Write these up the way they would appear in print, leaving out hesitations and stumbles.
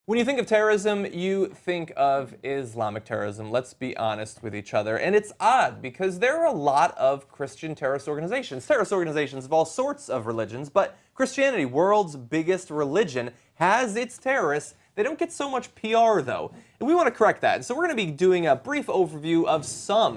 When you think of terrorism, you think of Islamic terrorism. Let's be honest with each other. And it's odd because there are a lot of Christian terrorist organizations of all sorts of religions, but Christianity, world's biggest religion, has its terrorists. They don't get so much PR though. And we want to correct that. So we're going to be doing a brief overview of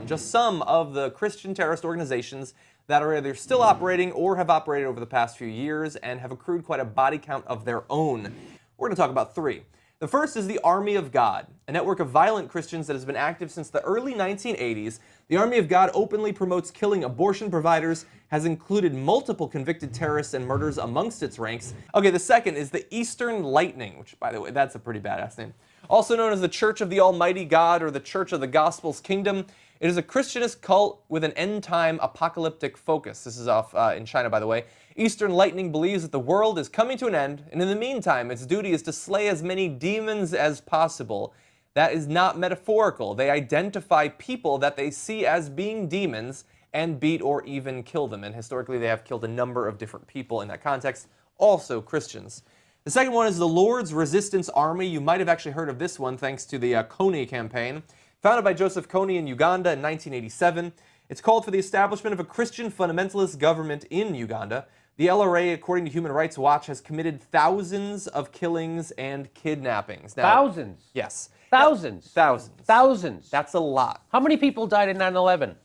just some of the Christian terrorist organizations that are either still operating or have operated over the past few years and have accrued quite a body count of their own. We're going to talk about three. The first is the Army of God, a network of violent Christians that has been active since the early 1980s. The Army of God openly promotes killing abortion providers, has included multiple convicted terrorists and murders amongst its ranks. Okay, the second is the Eastern Lightning, which, by the way, that's a pretty badass name. Also known as the Church of the Almighty God or the Church of the Gospel's Kingdom. It is a Christianist cult with an end-time apocalyptic focus. This is off in China, by the way. Eastern Lightning believes that the world is coming to an end, and in the meantime, its duty is to slay as many demons as possible. That is not metaphorical. They identify people that they see as being demons and beat or even kill them. And historically, they have killed a number of different people in that context, also Christians. The second one is the Lord's Resistance Army. You might have actually heard of this one thanks to the Kony campaign. Founded by Joseph Kony in Uganda in 1987, it's called for the establishment of a Christian fundamentalist government in Uganda. The LRA, according to Human Rights Watch, has committed thousands of killings and kidnappings. Now, thousands? Yes. Thousands? Thousands. Thousands? That's a lot. How many people died in 9/11?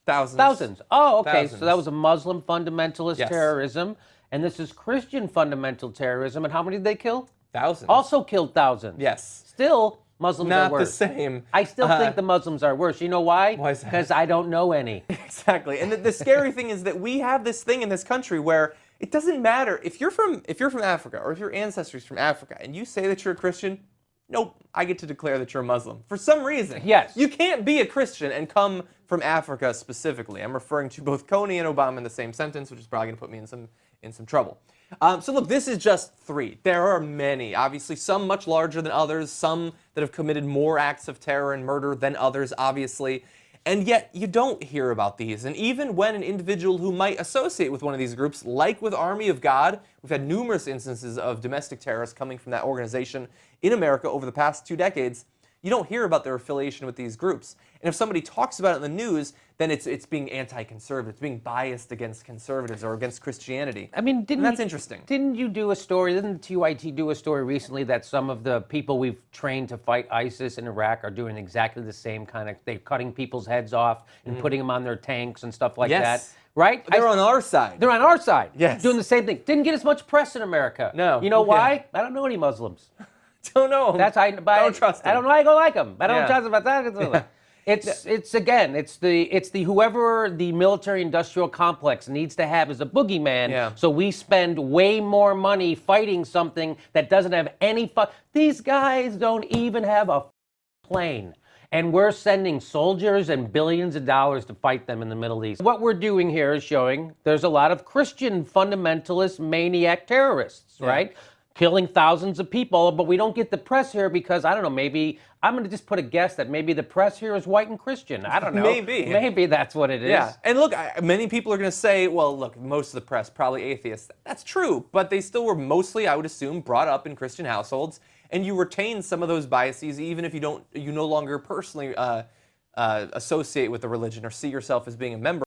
Thousands. Thousands. Oh, okay. Thousands. So that was a Muslim fundamentalist Yes. terrorism, and this is Christian fundamental terrorism. And how many did they kill? Thousands. Also killed thousands. Yes. Still, Muslims are Not worse. the same. I still think the Muslims are worse. You know why? Why is that? Because I don't know any. Exactly. And the scary thing is that we have this thing in this country where it doesn't matter if you're from Africa or if your ancestry's from Africa and you say that you're a Christian, nope, I get to declare that you're a Muslim. For some reason. Yes. You can't be a Christian and come from Africa specifically. I'm referring to both Kony and Obama in the same sentence, which is probably going to put me in some trouble. So look, this is just three. There are many. Obviously, some much larger than others, some that have committed more acts of terror and murder than others, obviously. And yet, you don't hear about these. And even when an individual who might associate with one of these groups, like with Army of God, we've had numerous instances of domestic terrorists coming from that organization in America over the past 2 decades, you don't hear about their affiliation with these groups. And if somebody talks about it in the news, then it's being anti-conservative, it's being biased against conservatives or against Christianity. I mean, that's interesting. Didn't you do a story, didn't TYT do a story recently that some of the people we've trained to fight ISIS in Iraq are doing exactly the same kind of, they're cutting people's heads off and putting them on their tanks and stuff like that? Right? They're on our side. They're on our side. Yes. Doing the same thing. Didn't get as much press in America. No. You know why? Yeah. I don't know any Muslims. Don't know them. That's don't trust them. I don't know how I go like them. I don't Yeah. trust them about that. It's the whoever the military-industrial complex needs to have as a boogeyman. Yeah. So we spend way more money fighting something that doesn't have any These guys don't even have a plane. And we're sending soldiers and billions of dollars to fight them in the Middle East. What we're doing here is showing there's a lot of Christian fundamentalist maniac terrorists, right? Killing thousands of people, but we don't get the press here because, I don't know, maybe, I'm going to just put a guess that maybe the press here is white and Christian. I don't know. Maybe. Maybe that's what it is. Yeah, and look, many people are going to say, well, look, most of the press, probably atheists. That's true, but they still were mostly, I would assume, brought up in Christian households, and you retain some of those biases even if you no longer personally associate with the religion or see yourself as being a member.